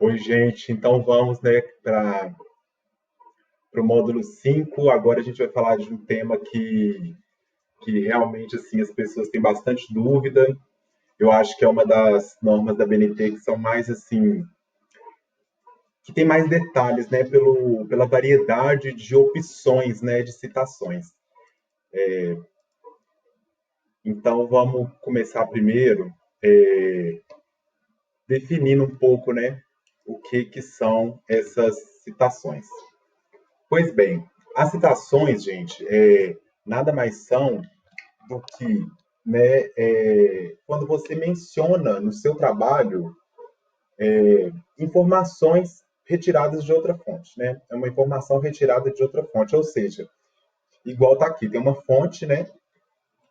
Oi, gente. Então vamos, né, para o módulo 5. Agora a gente vai falar de um tema que realmente assim as pessoas têm bastante dúvida. Eu acho que é uma das normas da BNT que são mais assim, que tem mais detalhes, né, pela variedade de opções, né, de citações. Então vamos começar primeiro definindo um pouco, né, o que são essas citações. Pois bem, as citações, gente, nada mais são do que, né, quando você menciona no seu trabalho informações retiradas de outra fonte, né? É uma informação retirada de outra fonte, ou seja, igual está aqui, tem uma fonte, né?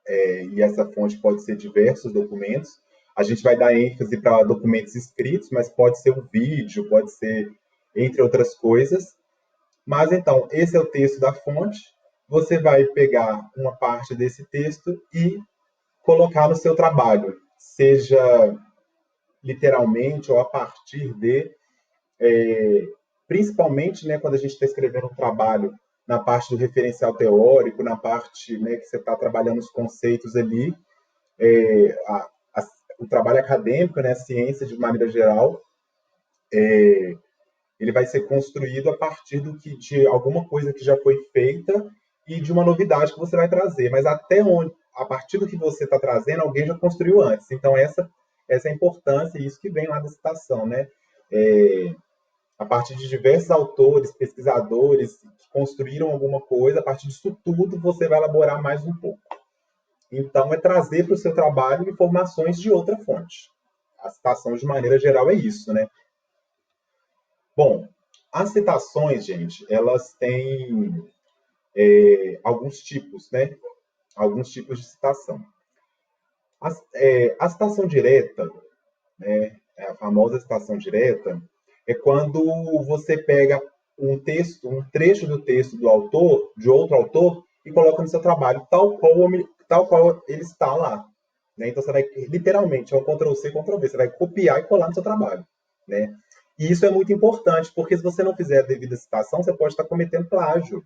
E essa fonte pode ser diversos documentos. A gente vai dar ênfase para documentos escritos, mas pode ser um vídeo, pode ser entre outras coisas. Mas então, esse é o texto da fonte. Você vai pegar uma parte desse texto e colocar no seu trabalho, seja literalmente ou a partir de, principalmente, né, quando a gente está escrevendo um trabalho na parte do referencial teórico, na parte, né, que você está trabalhando os conceitos ali, a, o trabalho acadêmico, né, a ciência de maneira geral, ele vai ser construído a partir de alguma coisa que já foi feita e de uma novidade que você vai trazer. Mas até onde, a partir do que você está trazendo, alguém já construiu antes. Então essa é a importância e isso que vem lá da citação, né? A partir de diversos autores, pesquisadores que construíram alguma coisa, a partir disso tudo você vai elaborar mais um pouco. Então é trazer para o seu trabalho informações de outra fonte. A citação de maneira geral é isso, né? Bom, as citações, gente, elas têm alguns tipos, né? Alguns tipos de citação. A citação direta, né? A famosa citação direta, é quando você pega um texto, um trecho do texto do autor, de outro autor, e coloca no seu trabalho, tal qual ele está lá. Né? Então você vai, literalmente, é um Ctrl+C, Ctrl+V, você vai copiar e colar no seu trabalho. Né? E isso é muito importante, porque se você não fizer a devida citação, você pode estar cometendo plágio,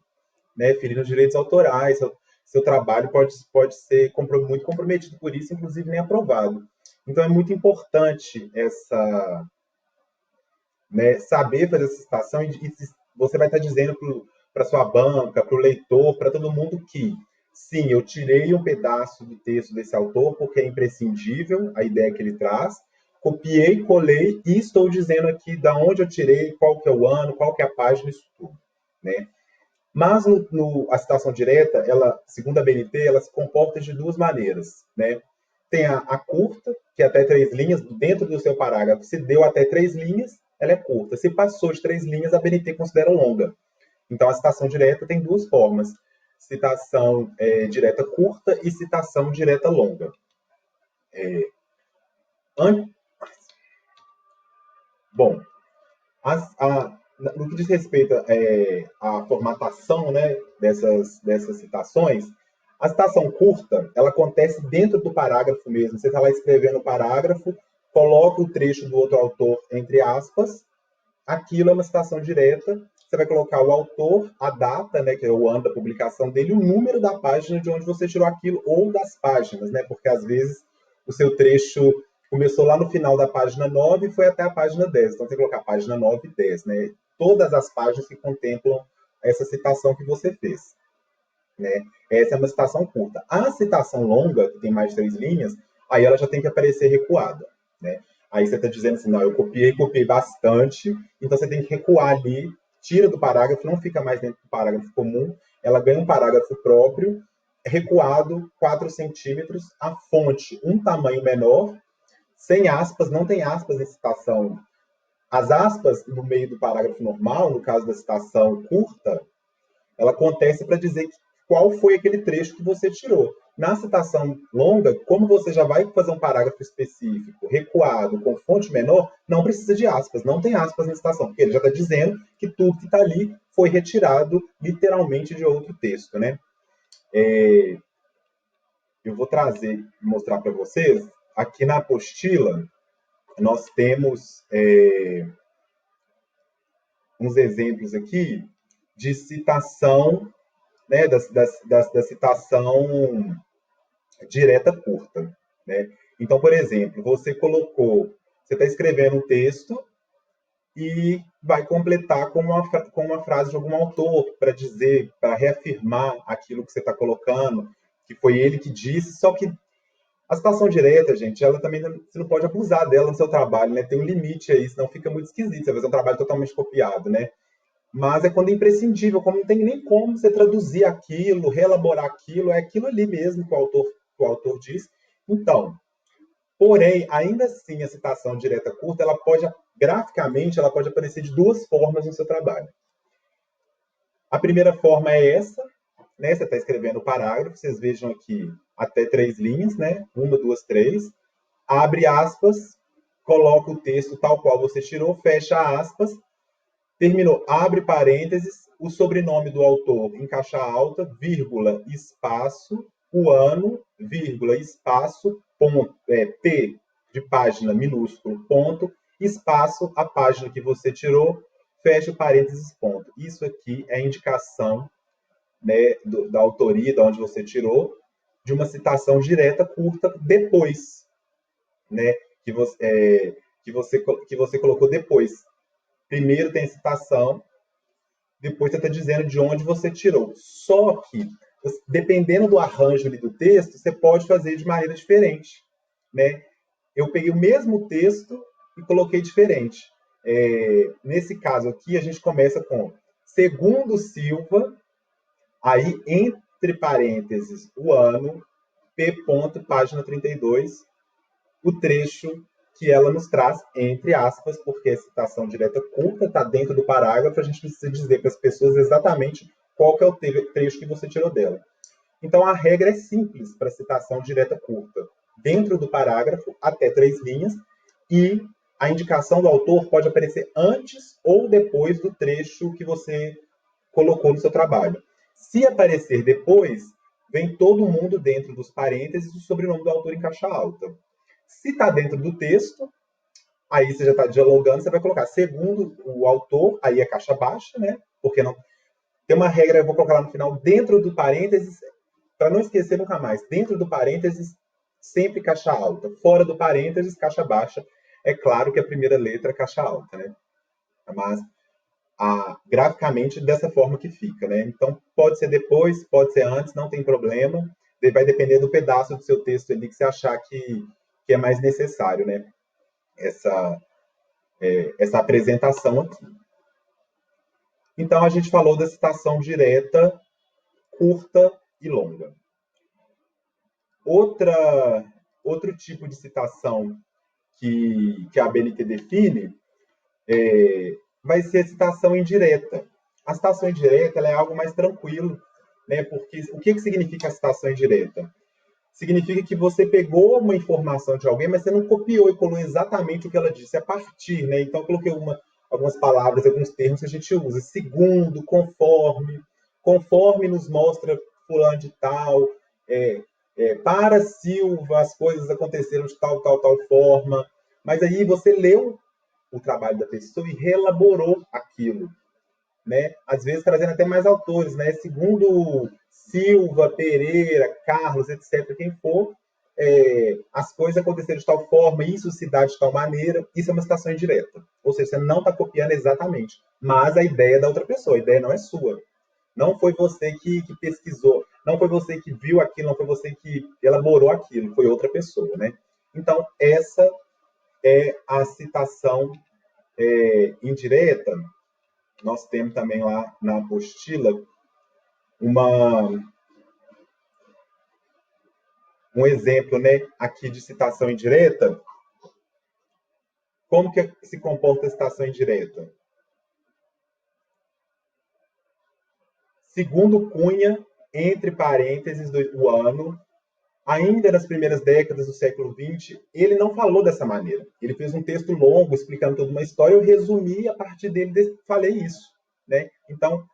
né? Ferindo direitos autorais, seu trabalho pode ser muito comprometido por isso, inclusive nem aprovado. Então é muito importante né, saber fazer essa citação e você vai estar dizendo para sua banca, para o leitor, para todo mundo que sim, eu tirei um pedaço do texto desse autor porque é imprescindível a ideia que ele traz, copiei, colei e estou dizendo aqui da onde eu tirei, qual que é o ano, qual que é a página, isso tudo, né? Mas a citação direta, ela, segundo a BNT, ela se comporta de duas maneiras, né? Tem a curta, que é até 3 linhas, dentro do seu parágrafo, se deu até 3 linhas, ela é curta. Se passou de 3 linhas, a BNT considera longa. Então, a citação direta tem duas formas: citação direta curta e citação direta longa. An- Bom, no que diz respeito à formatação, né, dessas citações, a citação curta, ela acontece dentro do parágrafo mesmo. Você está lá escrevendo o parágrafo, coloca o trecho do outro autor entre aspas, aquilo é uma citação direta, você vai colocar o autor, a data, né, que é o ano da publicação dele, o número da página de onde você tirou aquilo, ou das páginas, né, porque às vezes o seu trecho começou lá no final da página 9 e foi até a página 10. Então, você colocar a página 9 e 10, né? Todas as páginas que contemplam essa citação que você fez. Né? Essa é uma citação curta. A citação longa, que tem mais de 3 linhas, aí ela já tem que aparecer recuada. Né? Aí você está dizendo assim, não, eu copiei bastante, então você tem que recuar ali, tira do parágrafo, não fica mais dentro do parágrafo comum, ela ganha um parágrafo próprio, recuado 4 centímetros, a fonte um tamanho menor, sem aspas, não tem aspas em citação. As aspas no meio do parágrafo normal, no caso da citação curta, ela acontece para dizer qual foi aquele trecho que você tirou. Na citação longa, como você já vai fazer um parágrafo específico, recuado, com fonte menor, não precisa de aspas, não tem aspas na citação, porque ele já está dizendo que tudo que está ali foi retirado literalmente de outro texto, né? Eu vou trazer, mostrar para vocês, aqui na apostila, nós temos uns exemplos aqui de citação, né, da citação direta curta, né? Então, por exemplo, você está escrevendo um texto e vai completar com uma frase de algum autor para dizer, para reafirmar aquilo que você está colocando, que foi ele que disse, só que a citação direta, gente, ela também você não pode abusar dela no seu trabalho, né? Tem um limite aí, senão fica muito esquisito. Você fazer um trabalho totalmente copiado, né? Mas é quando é imprescindível, como não tem nem como você traduzir aquilo, reelaborar aquilo, é aquilo ali mesmo que o autor diz. Então, porém, ainda assim, a citação direta curta, ela pode, graficamente, ela pode aparecer de duas formas no seu trabalho. A primeira forma é essa, né? Você está escrevendo o parágrafo, vocês vejam aqui até 3 linhas, né? 1, 2, 3. Abre aspas, coloca o texto tal qual você tirou, fecha aspas, terminou, abre parênteses, o sobrenome do autor em caixa alta, vírgula, espaço, o ano, vírgula, espaço, ponto, P de página minúsculo, ponto, espaço, a página que você tirou, fecha o parênteses, ponto. Isso aqui é indicação, né, da autoria, de onde você tirou, de uma citação direta curta depois, né, que você colocou depois. Primeiro tem a citação, depois você está dizendo de onde você tirou. Só que, dependendo do arranjo ali do texto, você pode fazer de maneira diferente, né? Eu peguei o mesmo texto e coloquei diferente. Nesse caso aqui, a gente começa com segundo Silva, aí entre parênteses o ano, P. página 32, o trecho que ela nos traz, entre aspas, porque a citação direta curta está dentro do parágrafo, a gente precisa dizer para as pessoas exatamente qual que é o trecho que você tirou dela. Então, a regra é simples para citação direta curta. Dentro do parágrafo, até 3 linhas, e a indicação do autor pode aparecer antes ou depois do trecho que você colocou no seu trabalho. Se aparecer depois, vem todo mundo dentro dos parênteses e o sobrenome do autor em caixa alta. Se está dentro do texto, aí você já está dialogando, você vai colocar segundo o autor, aí é caixa baixa, né? Porque não tem uma regra, eu vou colocar lá no final, dentro do parênteses, para não esquecer nunca mais, dentro do parênteses, sempre caixa alta. Fora do parênteses, caixa baixa. É claro que a primeira letra é caixa alta, né? Mas graficamente dessa forma que fica, né? Então pode ser depois, pode ser antes, não tem problema. Vai depender do pedaço do seu texto ali que você achar que é mais necessário, né? Essa apresentação aqui. Então a gente falou da citação direta, curta e longa. Outro tipo de citação que a ABNT define vai ser a citação indireta. A citação indireta ela é algo mais tranquilo, né? Porque o que significa a citação indireta? Significa que você pegou uma informação de alguém, mas você não copiou e colou exatamente o que ela disse a partir, né? Então eu coloquei algumas palavras, alguns termos que a gente usa. Segundo, conforme nos mostra fulano de tal, para Silva as coisas aconteceram de tal forma. Mas aí você leu o trabalho da pessoa e reelaborou aquilo, né? Às vezes trazendo até mais autores, né? Segundo Silva, Pereira, Carlos, etc., quem for, as coisas aconteceram de tal forma, isso se dá de tal maneira, isso é uma citação indireta. Ou seja, você não está copiando exatamente, mas a ideia é da outra pessoa, a ideia não é sua. Não foi você que pesquisou, não foi você que viu aquilo, não foi você que elaborou aquilo, foi outra pessoa, né? Então, essa é a citação indireta. Nós temos também lá na apostila um exemplo, né, aqui de citação indireta. Como que se comporta a citação indireta? Segundo Cunha, entre parênteses, o ano, ainda nas primeiras décadas do século XX, ele não falou dessa maneira. Ele fez um texto longo explicando toda uma história, eu resumi a partir dele, falei isso, né? Então,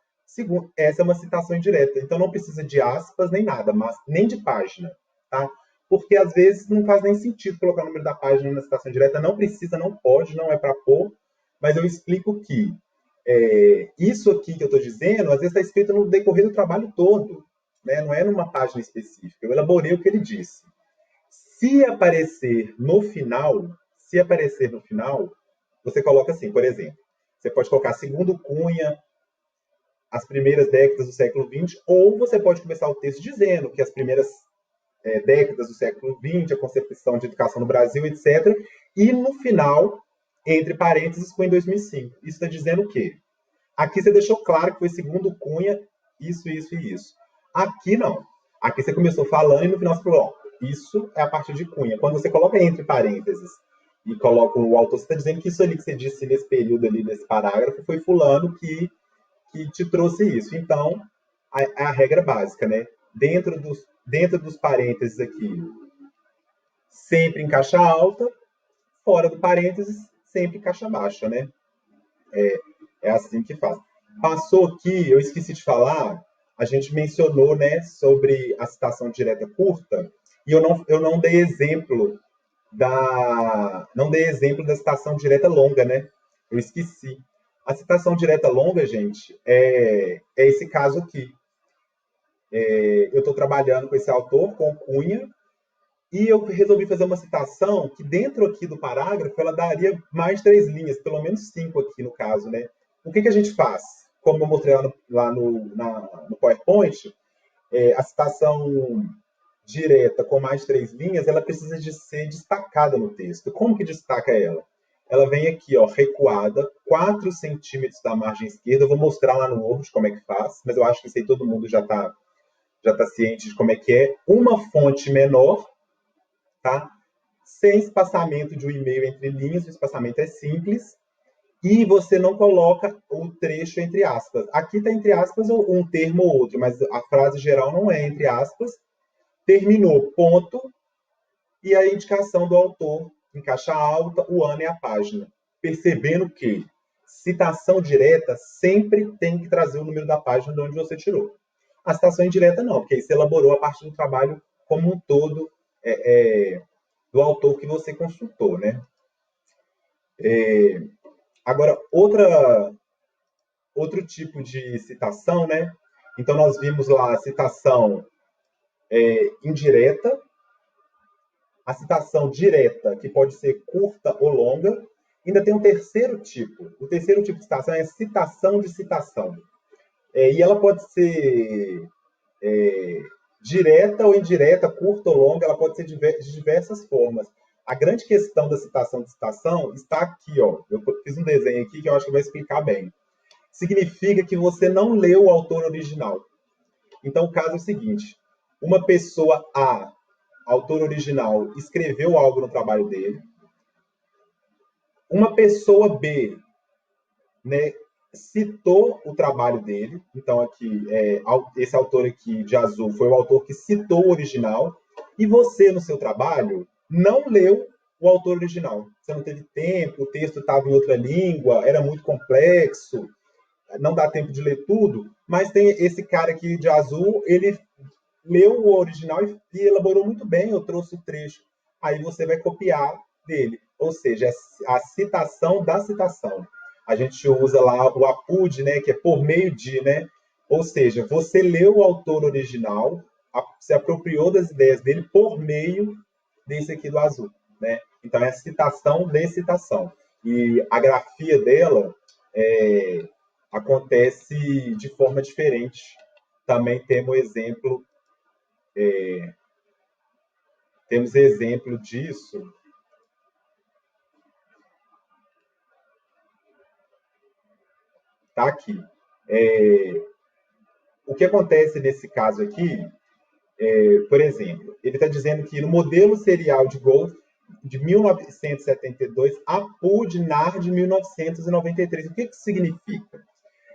essa é uma citação indireta. Então, não precisa de aspas nem nada, mas nem de página, tá? Porque, às vezes, não faz nem sentido colocar o número da página na citação direta. Não precisa, não pode, não é para pôr, mas eu explico que Isso aqui que eu estou dizendo, às vezes está escrito no decorrer do trabalho todo, né? Não é numa página específica. Eu elaborei o que ele disse. Se aparecer no final, você coloca assim, por exemplo, você pode colocar segundo Cunha, as primeiras décadas do século XX, ou você pode começar o texto dizendo que as primeiras décadas do século XX, a concepção de educação no Brasil, etc. E no final, entre parênteses, foi em 2005. Isso está dizendo o quê? Aqui você deixou claro que foi segundo Cunha, isso, isso e isso. Aqui não. Aqui você começou falando e no final você falou, ó, isso é a partir de Cunha. Quando você coloca entre parênteses e coloca o autor, você está dizendo que isso ali que você disse nesse período ali, desse parágrafo, foi fulano que te trouxe isso. Então, a regra básica, né? Dentro dos parênteses aqui, sempre em caixa alta, fora do parênteses, sempre em caixa baixa, né? É assim que faz. Passou aqui, eu esqueci de falar, a gente mencionou, né, sobre a citação direta curta, e eu não dei exemplo da citação direta longa, né? Eu esqueci. A citação direta longa, gente, é esse caso aqui. Eu estou trabalhando com esse autor, com Cunha, e eu resolvi fazer uma citação que dentro aqui do parágrafo ela daria mais de 3 linhas, pelo menos 5 aqui no caso, né? O que a gente faz? Como eu mostrei no PowerPoint, a citação direta com mais de 3 linhas, ela precisa de ser destacada no texto. Como que destaca ela? Ela vem aqui, ó, recuada, 4 centímetros da margem esquerda. Eu vou mostrar lá no Word como é que faz, mas eu acho que isso aí todo mundo já tá ciente de como é que é. Uma fonte menor, tá? Sem espaçamento de um e-mail entre linhas, o espaçamento é simples, e você não coloca o trecho entre aspas. Aqui está entre aspas um termo ou outro, mas a frase geral não é entre aspas. Terminou, ponto, e a indicação do autor em caixa alta, o ano e a página. Percebendo que citação direta sempre tem que trazer o número da página de onde você tirou. A citação indireta não, porque aí você elaborou a parte do trabalho como um todo do autor que você consultou, né? Agora, outro tipo de citação, né? Então, nós vimos lá a citação indireta, a citação direta, que pode ser curta ou longa. Ainda tem um terceiro tipo. O terceiro tipo de citação é citação de citação. E ela pode ser direta ou indireta, curta ou longa, ela pode ser de diversas formas. A grande questão da citação de citação está aqui, ó. Eu fiz um desenho aqui que eu acho que vai explicar bem. Significa que você não leu o autor original. Então, o caso é o seguinte: uma pessoa A, autor original, escreveu algo no trabalho dele. Uma pessoa B, né, citou o trabalho dele. Então, aqui, esse autor aqui de azul foi o autor que citou o original. E você, no seu trabalho, não leu o autor original. Você não teve tempo, o texto estava em outra língua, era muito complexo, não dá tempo de ler tudo. Mas tem esse cara aqui de azul, ele leu o original e elaborou muito bem, eu trouxe o trecho. Aí você vai copiar dele. Ou seja, é a citação da citação. A gente usa lá o APUD, né, que é por meio de, né? Ou seja, você leu o autor original, se apropriou das ideias dele por meio desse aqui do azul, né? Então é a citação de citação. E a grafia dela acontece de forma diferente. Também temos exemplo disso. Tá aqui. O que acontece nesse caso aqui, por exemplo, ele está dizendo que no modelo serial de Golf de 1972, a PUD NAR de 1993. O que isso significa?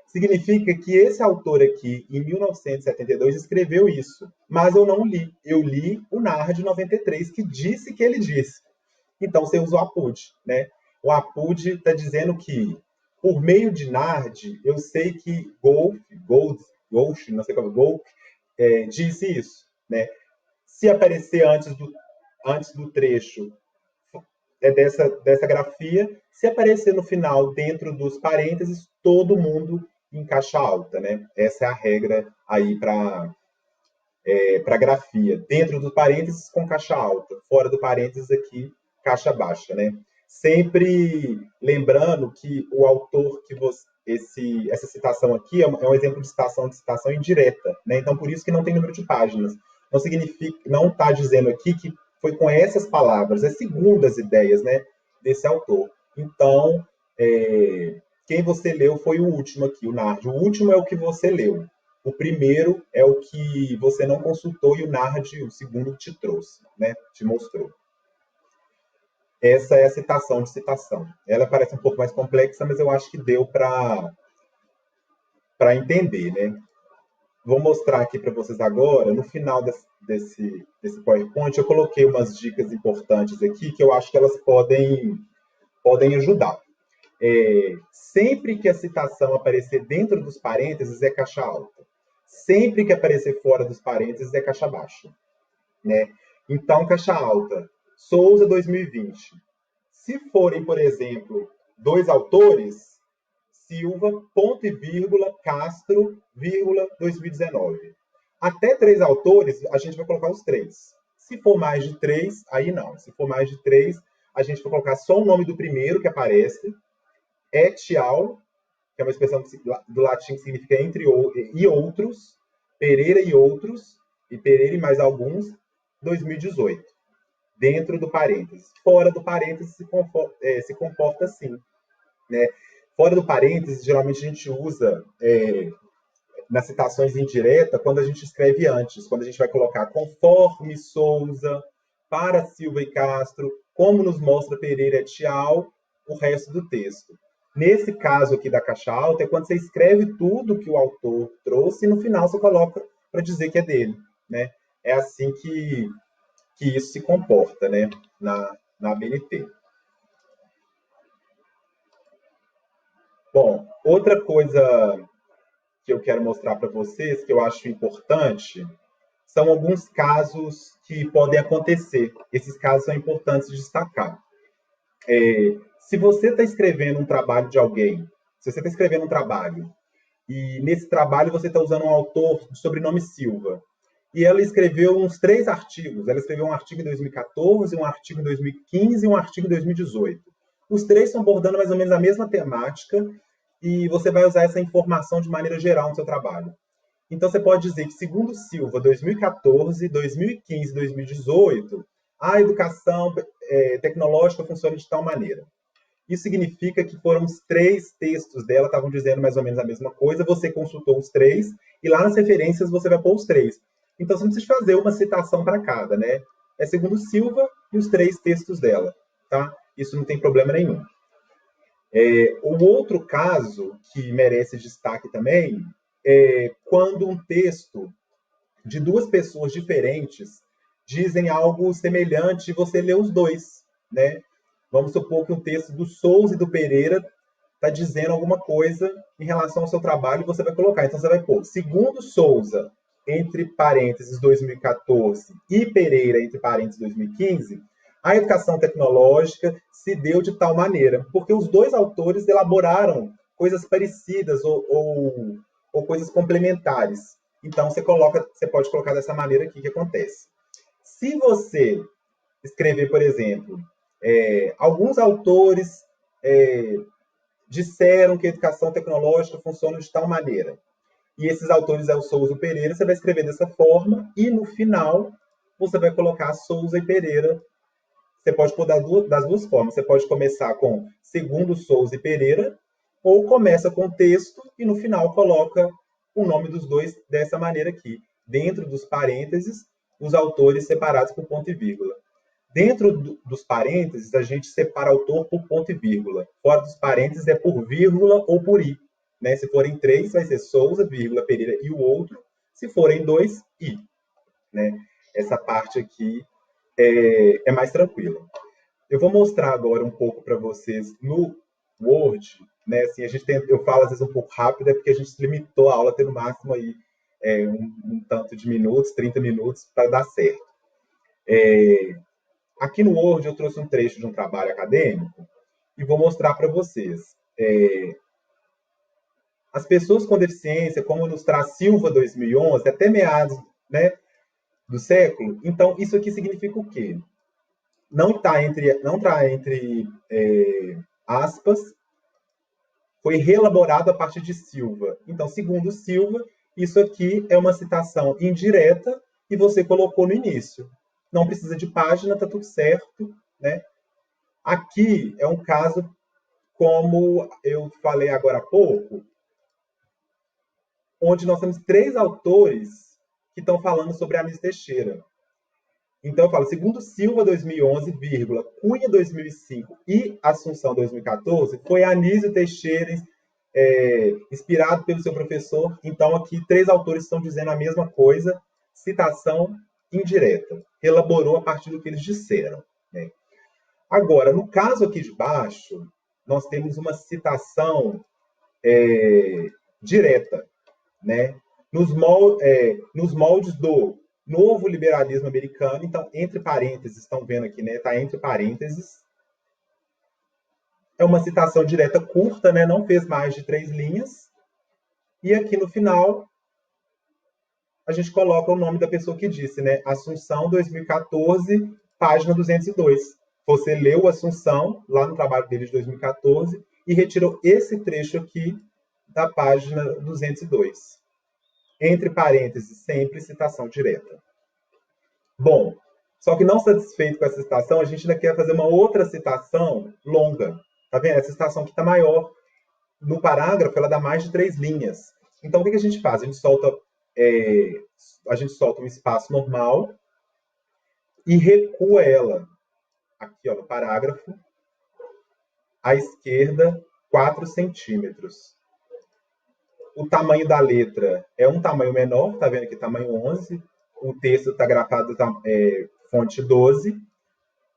Significa que esse autor aqui, em 1972, escreveu isso, mas eu não li. Eu li o NAR de 93, que disse que ele disse. Então, você usa o APUD, né? O APUD está dizendo que, por meio de NARD, eu sei que Golf, não sei como, Golf, disse isso, né? Se aparecer antes do trecho dessa grafia. Se aparecer no final, dentro dos parênteses, todo mundo em caixa alta, né? Essa é a regra aí para grafia. Dentro dos parênteses, com caixa alta. Fora do parênteses aqui, caixa baixa, né? Sempre lembrando que o autor que você... essa citação aqui é um exemplo de citação indireta, né? Então, por isso que não tem número de páginas. Não significa, não está dizendo aqui que foi com essas palavras, é segundo as ideias, né, desse autor. Então, quem você leu foi o último aqui, o Nard. O último é o que você leu. O primeiro é o que você não consultou e o Nard, o segundo, te trouxe, né, te mostrou. Essa é a citação de citação. Ela parece um pouco mais complexa, mas eu acho que deu para entender, né? Vou mostrar aqui para vocês agora, no final desse PowerPoint, eu coloquei umas dicas importantes aqui que eu acho que elas podem ajudar. Sempre que a citação aparecer dentro dos parênteses, é caixa alta. Sempre que aparecer fora dos parênteses, é caixa baixa, né? Então, caixa alta, Souza 2020. Se forem, por exemplo, dois autores, Silva, ponto e vírgula, Castro, vírgula, 2019. Até três autores, a gente vai colocar os três. Se for mais de três, aí não. Se for mais de três, a gente vai colocar só o nome do primeiro que aparece, etial, que é uma expressão do latim que significa entre e outros, Pereira e outros, e Pereira e mais alguns, 2018. Dentro do parênteses. Fora do parênteses se comporta assim, né? Fora do parênteses, geralmente a gente usa nas citações indiretas quando a gente escreve antes, quando a gente vai colocar conforme Souza, para Silva e Castro, como nos mostra Pereira et al., o resto do texto. Nesse caso aqui da caixa alta, é quando você escreve tudo que o autor trouxe e no final você coloca para dizer que é dele, né? É assim que isso se comporta, né, na ABNT. Bom, outra coisa que eu quero mostrar para vocês, que eu acho importante, são alguns casos que podem acontecer. Esses casos são importantes de destacar. Se você está escrevendo um trabalho de alguém, se você está escrevendo um trabalho, e nesse trabalho você está usando um autor de sobrenome Silva, e ela escreveu uns 3 artigos. Ela escreveu um artigo em 2014, um artigo em 2015 e um artigo em 2018. Os 3 estão abordando mais ou menos a mesma temática e você vai usar essa informação de maneira geral no seu trabalho. Então, você pode dizer que, segundo Silva, 2014, 2015 e 2018, a educação tecnológica funciona de tal maneira. Isso significa que foram os 3 textos dela, estavam dizendo mais ou menos a mesma coisa, você consultou os 3, e lá nas referências você vai pôr os 3. Então, você não precisa fazer uma citação para cada, né? É segundo Silva e os 3 textos dela, tá? Isso não tem problema nenhum. O outro caso que merece destaque também é quando um texto de 2 pessoas diferentes dizem algo semelhante e você lê os 2, né? Vamos supor que um texto do Souza e do Pereira está dizendo alguma coisa em relação ao seu trabalho e você vai colocar. Então, você vai pôr, segundo Souza, entre parênteses 2014, e Pereira, entre parênteses 2015, a educação tecnológica se deu de tal maneira, porque os 2 autores elaboraram coisas parecidas ou coisas complementares. Então, você pode colocar dessa maneira aqui que acontece. Se você escrever, por exemplo, alguns autores disseram que a educação tecnológica funciona de tal maneira, e esses autores é o Souza e o Pereira, você vai escrever dessa forma, e no final você vai colocar Souza e Pereira. Você pode pôr das duas formas. Você pode começar com segundo Souza e Pereira, ou começa com o texto e no final coloca o nome dos 2 dessa maneira aqui. Dentro dos parênteses, os autores separados por ponto e vírgula. Dentro dos parênteses, a gente separa autor por ponto e vírgula. Fora dos parênteses é por vírgula ou por i. Né? Se forem 3, vai ser Souza, vírgula, Pereira e o outro. Se forem 2, i. Né? Essa parte aqui é mais tranquila. Eu vou mostrar agora um pouco para vocês no Word. Né? Assim, eu falo às vezes um pouco rápido, é porque a gente limitou a aula a ter no máximo aí, um tanto de minutos, 30 minutos, para dar certo. Aqui no Word eu trouxe um trecho de um trabalho acadêmico e vou mostrar para vocês. As pessoas com deficiência, como nos traz Silva 2011, até meados, né, do século, então isso aqui significa o quê? Não está entre aspas, foi reelaborado a partir de Silva. Então, segundo Silva, isso aqui é uma citação indireta e você colocou no início. Não precisa de página, está tudo certo, né? Aqui é um caso, como eu falei agora há pouco, onde nós temos 3 autores que estão falando sobre a Anísio Teixeira. Então, eu falo, segundo Silva 2011, Cunha 2005 e Assunção 2014, foi Anísio Teixeira, inspirado pelo seu professor. Então, aqui, 3 autores estão dizendo a mesma coisa, citação indireta. Elaborou a partir do que eles disseram. Né? Agora, no caso aqui de baixo, nós temos uma citação direta, né? Nos moldes do novo liberalismo americano. Então, entre parênteses, estão vendo aqui, né? Está entre parênteses. É uma citação direta curta, né? Não fez mais de 3 linhas. E aqui no final, a gente coloca o nome da pessoa que disse, né? Assunção 2014, página 202. Você leu Assunção, lá no trabalho dele de 2014, e retirou esse trecho aqui da página 202. Entre parênteses, sempre citação direta. Bom, só que não satisfeito com essa citação, a gente ainda quer fazer uma outra citação longa. Tá vendo? Essa citação aqui está maior. No parágrafo, ela dá mais de 3 linhas. Então, o que a gente faz? A gente solta um espaço normal e recua ela. Aqui, ó, no parágrafo, à esquerda, 4 centímetros. O tamanho da letra é um tamanho menor, tá vendo aqui, tamanho 11. O texto está grafado fonte 12.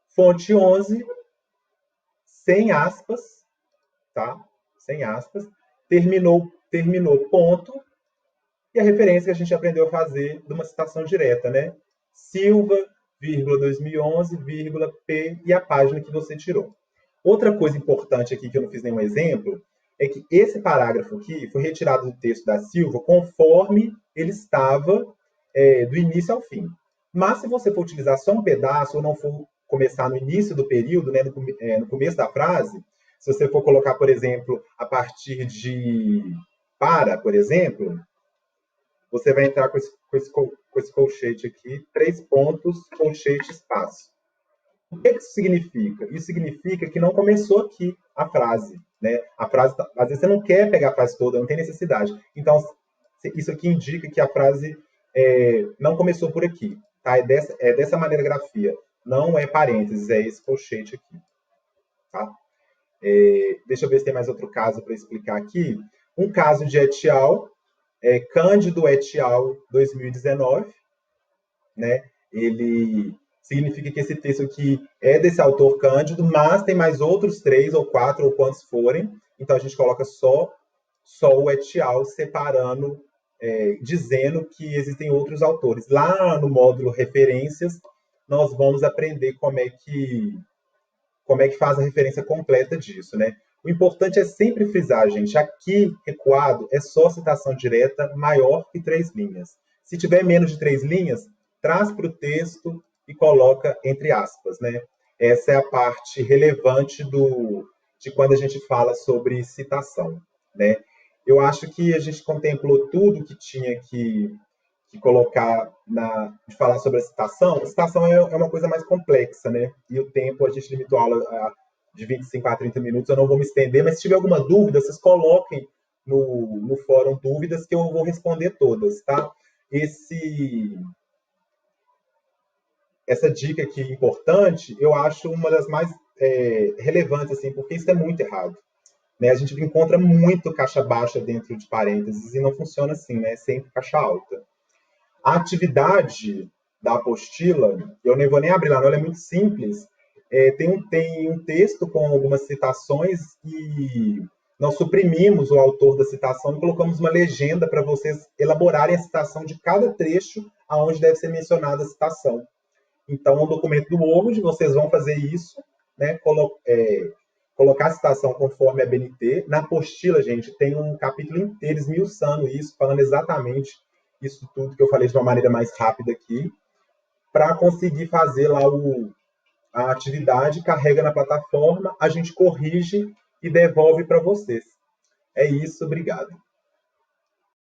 Fonte 11, sem aspas, tá? Sem aspas. Terminou ponto. E a referência que a gente aprendeu a fazer de uma citação direta, né? Silva, 2011, P e a página que você tirou. Outra coisa importante aqui, que eu não fiz nenhum exemplo, é que esse parágrafo aqui foi retirado do texto da Silva conforme ele estava do início ao fim. Mas se você for utilizar só um pedaço ou não for começar no início do período, né, no começo da frase, se você for colocar, por exemplo, a partir de para, por exemplo, você vai entrar com esse colchete aqui, 3 pontos, colchete, espaço. O que isso significa? Isso significa que não começou aqui a frase. Né? A frase, às vezes você não quer pegar a frase toda, não tem necessidade. Então, isso aqui indica que a frase não começou por aqui. Tá? É dessa maneira a grafia. Não é parênteses, é esse colchete aqui. Tá? Deixa eu ver se tem mais outro caso para explicar aqui. Um caso de et al., Cândido et al. 2019. Né? Ele significa que esse texto aqui é desse autor Cândido, mas tem mais outros 3 ou 4 ou quantos forem. Então a gente coloca só o et al. Separando, dizendo que existem outros autores. Lá no módulo referências, nós vamos aprender como é que faz a referência completa disso, né? O importante é sempre frisar, gente, aqui recuado é só citação direta maior que 3 linhas. Se tiver menos de 3 linhas, traz para o texto e coloca entre aspas, né? Essa é a parte relevante de quando a gente fala sobre citação, né? Eu acho que a gente contemplou tudo que tinha que colocar de falar sobre a citação. A citação é uma coisa mais complexa, né? E o tempo, a gente limitou a aula de 25 a 30 minutos, eu não vou me estender, mas se tiver alguma dúvida, vocês coloquem no fórum dúvidas que eu vou responder todas, tá? Essa dica aqui importante, eu acho uma das mais relevantes, assim, porque isso é muito errado. Né? A gente encontra muito caixa baixa dentro de parênteses e não funciona assim, né? É sempre caixa alta. A atividade da apostila, eu nem vou nem abrir lá, não, ela é muito simples. Tem um texto com algumas citações e nós suprimimos o autor da citação e colocamos uma legenda para vocês elaborarem a citação de cada trecho aonde deve ser mencionada a citação. Então, no documento do Word, vocês vão fazer isso, né? Colocar a citação conforme a BNT. Na apostila, gente, tem um capítulo inteiro esmiuçando isso, falando exatamente isso tudo que eu falei de uma maneira mais rápida aqui, para conseguir fazer lá a atividade, carrega na plataforma, a gente corrige e devolve para vocês. É isso, obrigado.